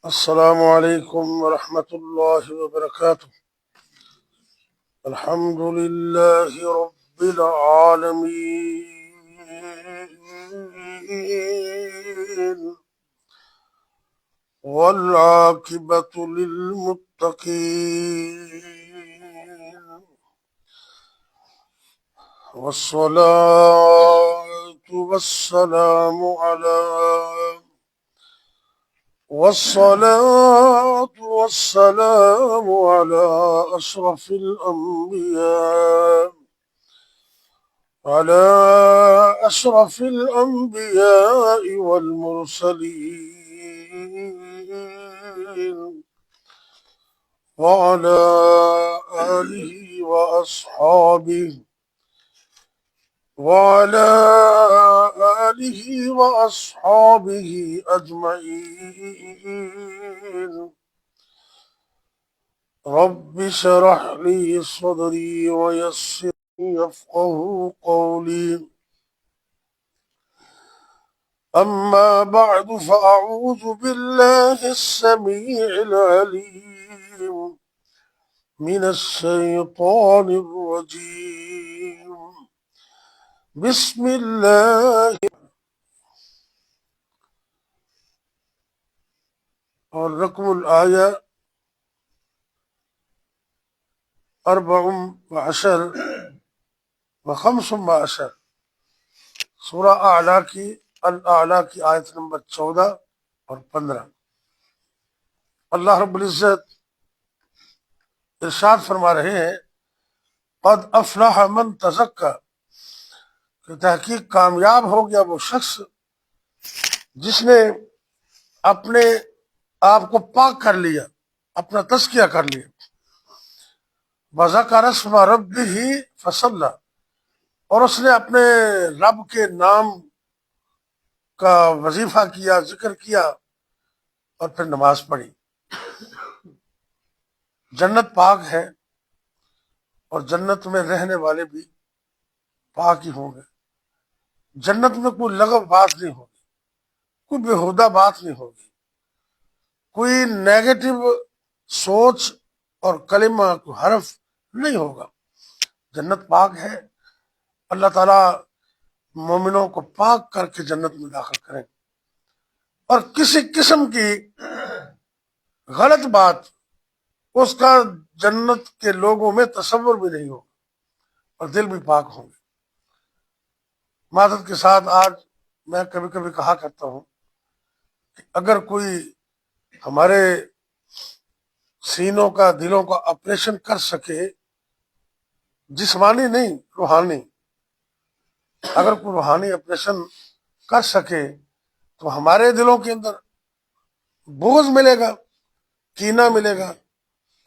السلام علیکم ورحمۃ اللہ وبرکاتہ۔ الحمد للہ رب العالمین والعاقبۃ للمتقین والصلاة والسلام علی أشرف الأنبياء والمرسلين وعلى آله وأصحابه أجمعين۔ رب اشرح لي صدري ويسر لي يفقهوا قولي، أما بعد فأعوذ بالله السميع العليم من الشيطان الرجيم، بسم اللہ۔ اور رقم الآیہ 14 و15 سورہ اعلیٰ کی آیت نمبر 14 اور 15۔ اللہ رب العزت ارشاد فرما رہے ہیں قد افلح من تزکا، کہ تحقیق کامیاب ہو گیا وہ شخص جس نے اپنے آپ کو پاک کر لیا، اپنا تزکیہ کر لیا۔ وذکر اسم ربہ فصلی، اور اس نے اپنے رب کے نام کا وظیفہ کیا، ذکر کیا اور پھر نماز پڑھی۔ جنت پاک ہے اور جنت میں رہنے والے بھی پاک ہی ہوں گے۔ جنت میں کوئی لغو بات نہیں ہوگی، کوئی بیہودہ بات نہیں ہوگی، کوئی نیگیٹو سوچ اور کلمہ کوئی حرف نہیں ہوگا۔ جنت پاک ہے، اللہ تعالیٰ مومنوں کو پاک کر کے جنت میں داخل کریں، اور کسی قسم کی غلط بات اس کا جنت کے لوگوں میں تصور بھی نہیں ہوگا، اور دل بھی پاک ہوں گے۔ معذرت کے ساتھ آج میں کبھی کبھی کہا کرتا ہوں کہ اگر کوئی ہمارے سینوں کا، دلوں کا آپریشن کر سکے، جسمانی نہیں روحانی، اگر کوئی روحانی آپریشن کر سکے تو ہمارے دلوں کے اندر بغض ملے گا، کینہ ملے گا،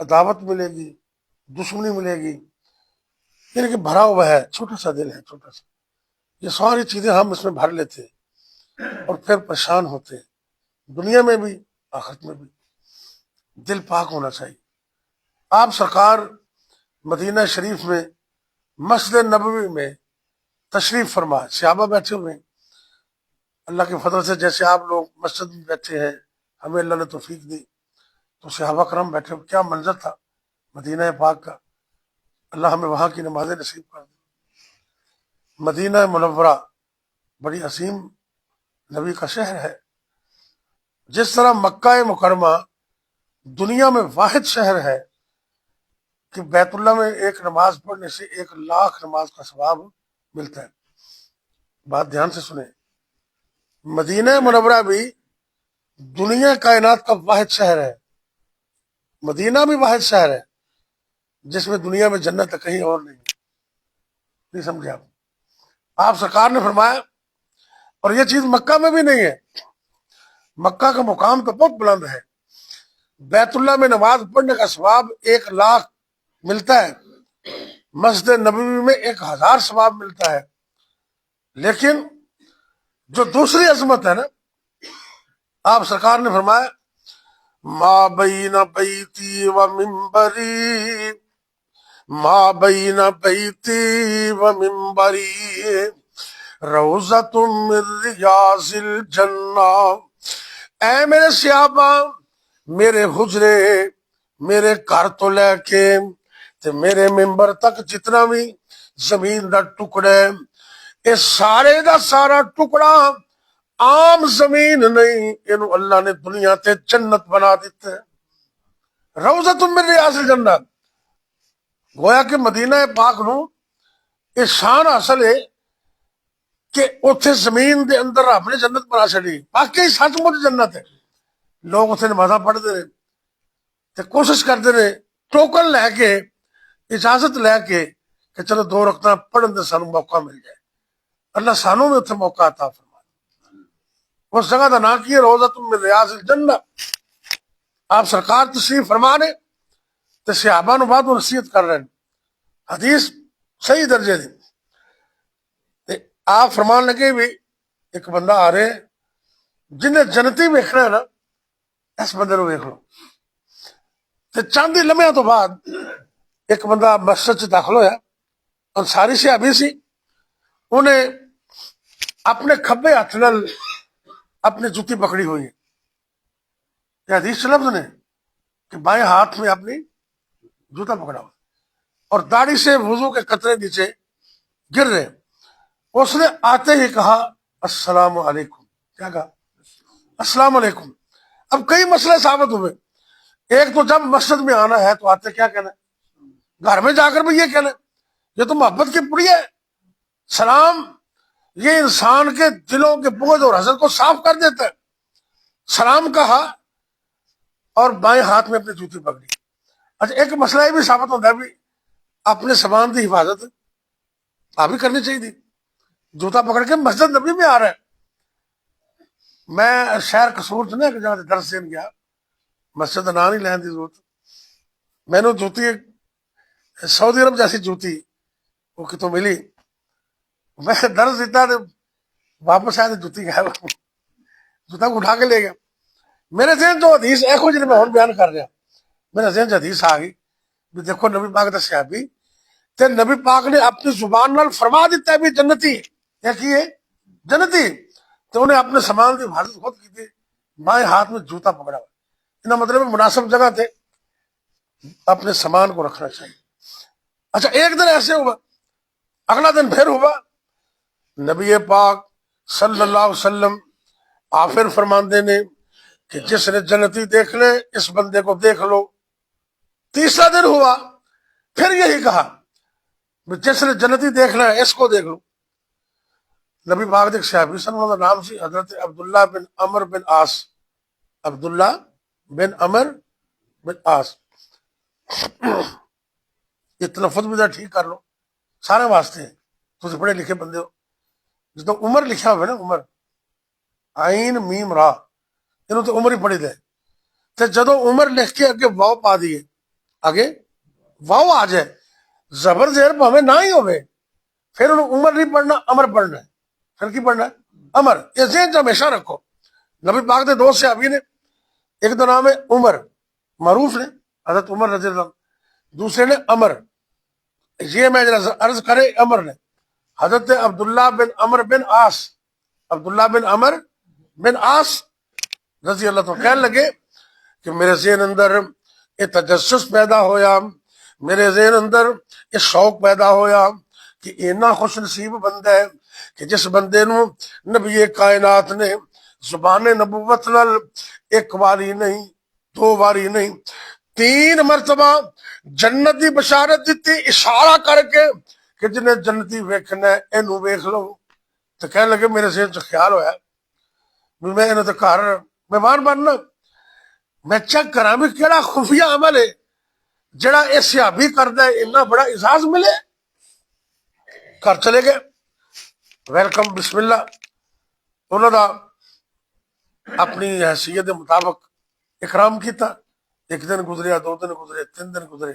عداوت ملے گی، دشمنی ملے گی، یعنی کہ بھرا ہوا ہے، چھوٹا سا دل ہے، چھوٹا سا۔ یہ ساری چیزیں ہم اس میں بھر لیتے اور پھر پریشان ہوتے، دنیا میں بھی آخرت میں بھی۔ دل پاک ہونا چاہیے۔ آپ سرکار مدینہ شریف میں مسجد نبوی میں تشریف فرما، صحابہ بیٹھے ہوئے ہیں۔ اللہ کے فضل سے جیسے آپ لوگ مسجد میں بیٹھے ہیں، ہمیں اللہ نے توفیق دی، تو صحابہ کرام بیٹھے ہوئے، کیا منظر تھا مدینہ پاک کا۔ اللہ ہمیں وہاں کی نمازیں نصیب کر دے۔ مدینہ منورہ بڑی عظیم نبی کا شہر ہے۔ جس طرح مکہ مکرمہ دنیا میں واحد شہر ہے کہ بیت اللہ میں ایک نماز پڑھنے سے 1,00,000 نماز کا ثواب ملتا ہے۔ بات دھیان سے سنیں، مدینہ منورہ بھی دنیا کائنات کا واحد شہر ہے، مدینہ بھی واحد شہر ہے جس میں دنیا میں جنت ہے، کہیں اور نہیں سمجھے آپ سرکار نے فرمایا۔ اور یہ چیز مکہ میں بھی نہیں ہے، مکہ کا مقام تو بہت بلند ہے، بیت اللہ میں نماز پڑھنے کا ثواب 1,00,000 ملتا ہے، مسجد نبوی میں 1,000 ثواب ملتا ہے۔ لیکن جو دوسری عظمت ہے نا، آپ سرکار نے فرمایا ما بین بیتی و منبری، ما بین بیتی و منبری روضۃ من ریاض الجنہ۔ اے میرے صحابہ، میرے حجرے میرے گھر تو لے کے تے میرے ممبر تک جتنا بھی زمین دا ٹکڑا ہے یہ سارے دا سارا ٹکڑا عام زمین نہیں، اینو اللہ نے دنیا تے جنت بنا دیتا ہے، روضۃ من ریاض الجنہ۔ گویا کہ مدینہ پاک نو یہ شان حاصل ہے کہ اتنے زمین دے اندر رب نے جنت بنا چڑی، باقی سچ مچ جنت ہے۔ لوگ اتنے نمازاں پڑھتے رہے تے کوشش کرتے رہے ٹوکن لے کے اجازت لے کے کہ چلو 2 رکعتاں پڑھن دے سانو موقع مل جائے۔ اللہ سانو میں اتنے موقع عطا فرما۔ اس جگہ کا نام کی ہے روضۃ من ریاض الجنہ۔ آپ سرکار تشریف فرما نے تے صحابہ نو بعد نصیحت کر رہے ہیں، حدیث صحیح درجے دی۔ آپ فرمان لگے بھی ایک بندہ آ رہے جنہیں جنتی ویکھنا ہے نا، اس بندے نو ویکھ لو۔ تے چند ہی لمحے تو بعد ایک بندہ مسجد چ داخل ہویا، انصاری صحابی سی، انہیں اپنے کھبے ہاتھ نال اپنی جوتی پکڑی ہوئی ہے۔ یہ حدیث لفظ نے کہ بائیں ہاتھ میں اپنی جوتا پکڑا ہوا اور داڑھی سے وضو کے قطرے نیچے گر رہے۔ اس نے آتے ہی کہا السلام علیکم۔ کیا کہا؟ السلام علیکم۔ اب کئی مسئلے ثابت ہوئے۔ ایک تو جب مسجد میں آنا ہے تو آتے کیا کہنا ہے؟ گھر میں جا کر بھی یہ کہنا ہے، یہ تو محبت کی پڑی ہے۔ سلام یہ انسان کے دلوں کے بغض اور حسد کو صاف کر دیتا ہے۔ سلام کہا اور بائیں ہاتھ میں اپنی جوتی پکڑی۔ اچھا ایک مسئلہ یہ بھی ثابت ہوتا ہے بھی اپنے سامان کی حفاظت آپ بھی کرنی چاہیے تھی۔ جوتا پکڑ کے مسجد نبی میں آ رہا ہے۔ میں شہر قصور چ ایک جگہ درس دین گیا، مسجد نام نہیں لین کی ضرورت، میں نے جوتی سعودی عرب جیسی جوتی وہ کتوں ملی، میں درس دیتا واپس آیا تو جوتی گیا، جوتا کو اٹھا کے لے گیا۔ میرے ذہن جو حدیث ایکو جی میں ہوں بیان کر رہا، میرے ذہن حدیث آ گئی بھی دیکھو نبی پاک دا صحابی تے نبی پاک نے اپنی زبان نال فرما دیتا ہے بھی جنتی کیا کیے جنتی، تو انہیں اپنے سامان کی حفاظت خود کی تھی، بائیں ہاتھ میں جوتا پکڑا ہوا۔ انہاں مطلب مناسب جگہ تھے اپنے سامان کو رکھنا چاہیے۔ اچھا ایک دن ایسے ہوا، اگلا دن پھر ہوا، نبی پاک صلی اللہ علیہ وسلم آفر فرماندے نے کہ جس نے جنتی دیکھ لے اس بندے کو دیکھ لو۔ تیسرا دن ہوا، پھر یہی کہا جس نے جنتی دیکھنا ہے اس کو دیکھ لو۔ نبی پاک دیکھ صحابی صلی اللہ علیہ وسلم نام سی حضرت عبداللہ بن عمر بن عاص، عبداللہ بن عمر بن عاص۔ یہ تلفظ بھی ٹھیک کر لو، سارے واسطے ہیں، تم پڑھے لکھے بندے ہو۔ جدو عمر لکھا ہوا نا، عمر عین میم را، انہوں تو عمر ہی پڑھی دے، تو جدو عمر لکھ کے اگے واو پا دیے، آگے واو آ جائے، زبر زیر پاوے نہ ہی ہوئے، پھر انہوں عمر نہیں پڑھنا، عمر پڑھنا ہے۔ پھر کی پڑھنا ہے؟ عمر۔ یہ ذہن سے ہمیشہ رکھو۔ نبی پاک دے دوست صحابی نے، ایک تو نام ہے عمر معروف نے حضرت عمر رضی اللہ عنہ، دوسرے نے عمر، یہ میں عرض کرے عمر نے حضرت عبداللہ بن عمر بن عاص، عبداللہ بن عمر بن عاص رضی اللہ عنہ کہنے لگے کہ میرے ذہن اندر یہ تجسس پیدا ہویا، میرے ذہن اندر یہ شوق پیدا ہویا کہ اینا خوش نصیب بندہ ہے کہ جس بندے نو نبی کائنات نے زبان نبوت نال ایک باری نہیں، 2 باری نہیں، 3 مرتبہ جنت دی بشارت دیتی اشارہ کر کے کہ جنہیں جنتی ویکھنا ہے اینو ویکھ لو۔ تو کہنے لگے میرے ذہن سے خیال ہویا میں انہوں تو گھر مہمان بننا، میں چیک کرا بھی کیڑا خفیہ عمل ہے جڑا یہ صحابی کردا ہے اتنا بڑا اعزاز ملے۔ گھر چلے گئے، ویلکم بسم اللہ، انہوں دا اپنی حیثیت مطابق اکرام کیتا۔ ایک دن گزریا، 2 دن گزرے، 3 دن گزرے،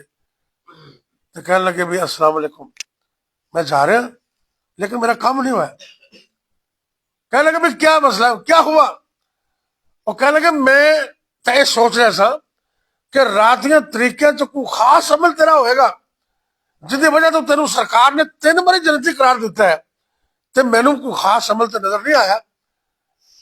تو کہنے لگے بھی السلام علیکم، میں جا رہا لیکن میرا کام نہیں ہوا ہے۔ کہنے لگے بھی کیا مسئلہ ہے، کیا ہوا؟ اور کہنے لگے میں تے سوچ رہا سا کہ رات کے طریقے چ کوئی خاص عمل تیرا ہوئے گا جن کی وجہ تو تینوں سرکار نے 3 باری جنتی قرار دیتا ہے، تو مینوں کوئی خاص عمل تو نظر نہیں آیا،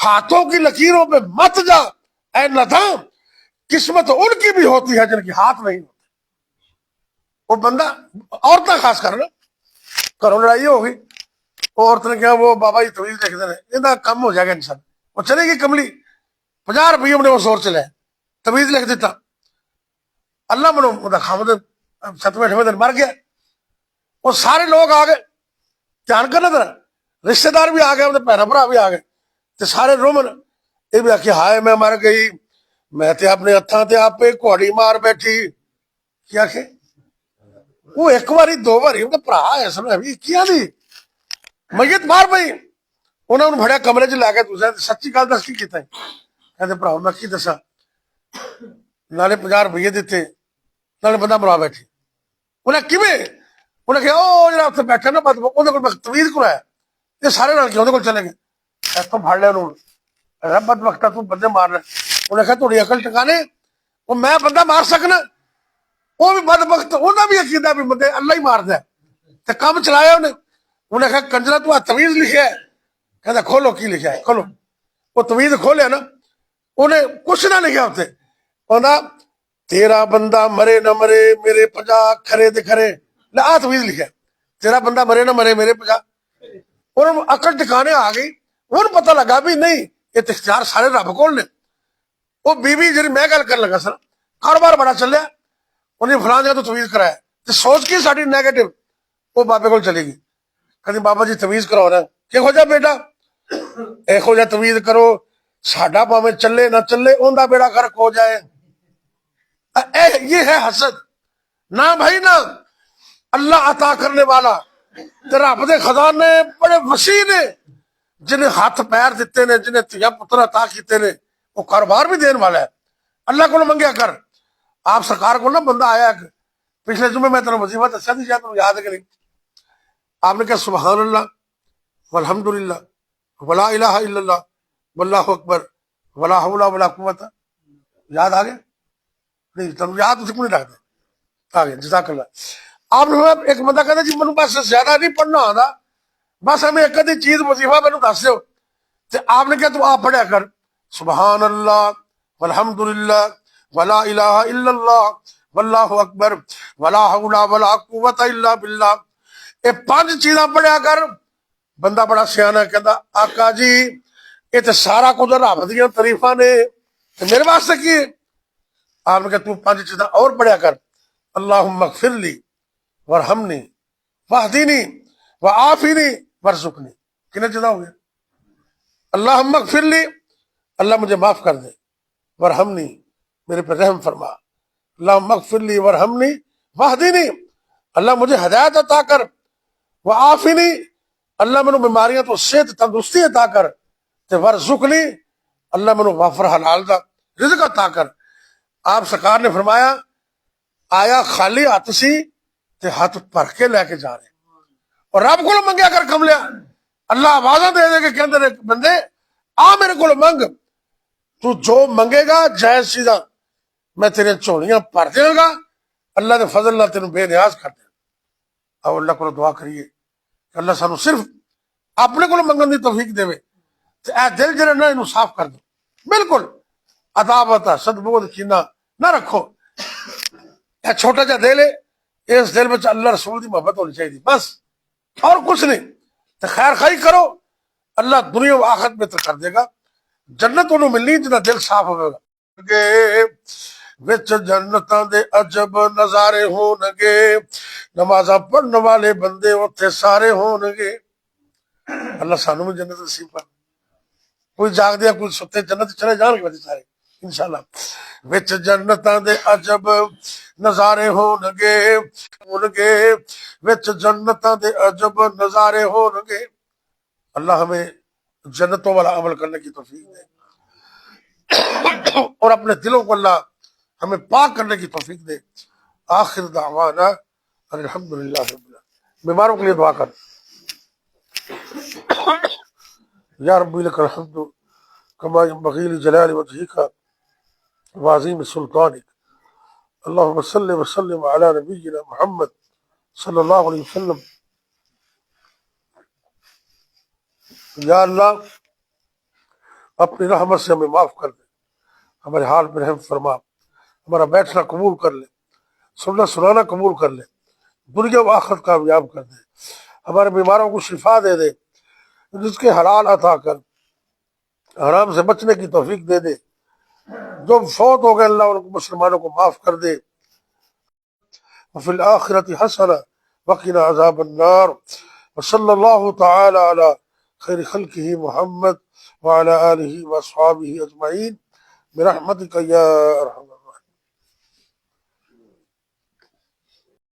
ہاتھوں کی لکیروں پہ مت جا اے ندام، قسمت ان کی بھی ہوتی ہے جن کی ہاتھ نہیں ہوتے. وہ بندہ عورتیں خاص کر نا گھروں لڑائی ہوگی، وہ عورت نے کیا وہ بابا جی طویل لکھ دیں یہ کم ہو جائے گا انسان، وہ چلے گی کملی 50 روپیے میں نے وہ زور چلے طویل لکھ دیتا، اللہ منو خامد 7ویں 8ویں دن مر گیا. وہ سارے لوگ آ گئے، دھیان کرنا تھا، رشتے دار بھی آ گئے، بہن بھرا بھی آ گئے، تو سارے رومن یہ بھی آخی ہائے میں مر گئی، میں تے اپنے ہاتھوں تے آپ کوڑی مار بیٹھی. کیا کہ وہ ایک باری دو باری برا اس نے بھی کیا دی میت مار پی. انہوں نے بڑے کمرے چ لے کے دوسرے سچی گل دس کی کیتا ہے، کہتے بھراؤ میں کی دسا، نالے 50 روپیے دیتے نالے بندہ مرا بیٹھی. انہیں کیویں انہیں کہا وہ جا اتنے بیٹھا نا تویز کرایا، یہ سارے لڑکے وہ چلے گئے، اتوں پڑ لیا انہوں بد وقت تو بندے مارنا. انہیں کہا تھوڑی عقل ٹکانے، وہ میں بندہ مار سکنا، وہ بھی بد وقت انہیں بھی عقیدہ بھی بندے اللہ ہی مار دے کام چلایا انہیں کہا کنجرا تو تویز لکھا ہے، کہتا کھولو کی لکھا ہے کھولو. وہ تویز کھولیا نا انہیں کچھ نہ لکھا اتنے، کہتا تیرا بندہ مرے نہ مرے میرے 50 کھرے تے کھرے، آ تویز لکھا تیرا بندہ مرے نہ مرے میرے 50. انہوں عقل ٹکانے آ گئی، انہوں پتہ لگا بھی نہیں یہ اختیار سارے رب کول نے. وہ بیوی جی میں گل کر لگا سر کاروبار بڑا چلیا، انہیں فلاں جگہ تو تویز کرایا تو سوچ کی ساری نیگیٹو وہ بابے کو چلے گی، کہتے بابا جی تویز کرو رہا کہ ہو جا بیٹا ایک ہو جا تویز کرو ساڈا پاویں چلے نہ چلے ان کا بیڑا غرق ہو جائے. یہ ہے حسد نہ بھائی نہ اللہ عطا کرنے والا رب دے خزانے بڑے وسیع نے، جنہیں ہاتھ پیر دیتے نے، جنہیں تھیا پتر عطا کیتے نے، وہ کاروبار بھی دین والا ہے. اللہ کو منگیا کر. آپ سرکار کو نا بندہ آیا پچھلے جمعے میں تیرا وظیفہ دسیا تھی شاید یاد ہے کہ نہیں، آپ نے کہا سبحان اللہ والحمد للہ ولا الہ الا اللہ واللہ اکبر ولا حول ولا قوت، یاد آ گیا نہیں تم یاد اسے کو نہیں رکھتے آ گیا جزاک اللہ. آپ نے ایک بندہ کہتا جی مجھے بس زیادہ نہیں پڑھنا آتا، بس ہمیں ایک ادھی چیز وظیفہ مینوں دس دو. آپ نے کہا تو آپ پڑھیا کر سبحان اللہ والحمد للہ ولا الہ الا اللہ واللہ اکبر ولا حول ولا قوت الا باللہ. یہ 5 چیزاں پڑھیا کر. بندہ بڑا سیانا کہتا آقا جی یہ تو سارا کچھ رب دیا تریفاں نے میرے واسطے کی ہے. آپ نے کہا تو 5 چیزاں اور پڑھیا کر اللہم اغفر لی ورحمنی واہدینی وعافینی وارزقنی. کتنے چیزاں ہو گیا؟ اللہم اغفر لی اللہ مجھے معاف کر دے، ورحمنی میرے پر رحم فرما، اللہم اغفر لی ورحمنی واہدینی اللہ مجھے ہدایت عطا کر، وعافینی اللہ منو بیماریاں تو صحت تندرستی عطا کر، تے ورزقنی اللہ منو وافر حلال دا رزق عطا کر. آپ سرکار نے فرمایا آیا خالی ہاتھ سی تے ہاتھ بھر کے لے کے جا رہے اور رب کو منگیا کر کم لیا. اللہ آوازاں دے دے کے کہندے بندے آ میرے کو منگ، تو جو منگے گا جائز چیزاں میں تیرے چوڑیاں بھر دیا گا، اللہ دے فضل اللہ تینوں بے نیاز کر دے. اب اللہ کو دعا کریے کہ اللہ سانو صرف اپنے کو منگن دی توفیق دے اے دل جڑے نہ انہوں صاف کر دو، بالکل عداوت حسد بغض کینہ نہ رکھو. اے چھوٹا جا دل ہے اس دل میں اللہ رسول دی محبت ہونی چاہیے بس، اور کچھ نہیں. تو خیر خائی کرو اللہ دنیا و آخرت میں کر دے گا. جنت انہوں ملنی جنہ دل صاف ہوگا. وچ جنتاں دے عجب نظارے ہون گے، نمازاں پڑھن والے بندے اتھے سارے ہون گے. اللہ سانو بھی جنت نصیب کر. کوئی جاگ دیا کوئی ستے جنت چلے جان گے سارے انشاءاللہ. وچ جنتاں دے عجب نظارے ہون گے وچ جنتاں دے عجب نظارے ہون گے. اللہ ہمیں جنتوں والا عمل کرنے کی توفیق دے اور اپنے دلوں کو اللہ ہمیں پاک کرنے کی توفیق دے. آخر دعوانا الحمدللہ رب العالمین. بیماروں کے لیے دعا کر. یا ربی لک الحمد کما ينبغي لجلال وجهك وعظیم سلطانک. اللهم صل وسلم على نبینا محمد صلی اللہ علیہ وسلم. یا اللہ اپنی رحمت سے ہمیں معاف کر دے، ہمارے حال پر رحم فرما، ہمارا بیٹھنا قبول کر لے، سننا سنانا قبول کر لے، دنیا و آخرت کامیاب کر دے، ہمارے بیماروں کو شفا دے دے، جس کے حلال عطا کر، حرام سے بچنے کی توفیق دے دے، جو فوت ہو گئے اللہ ان کو مسلمانوں کو معاف کر دے، وفی الآخرت حسنہ وقنا عذاب النار، وصلی اللہ تعالی علی خیر خلقہ محمد وعلی آلہ واصحابہ اجمعین برحمتک یا ارحم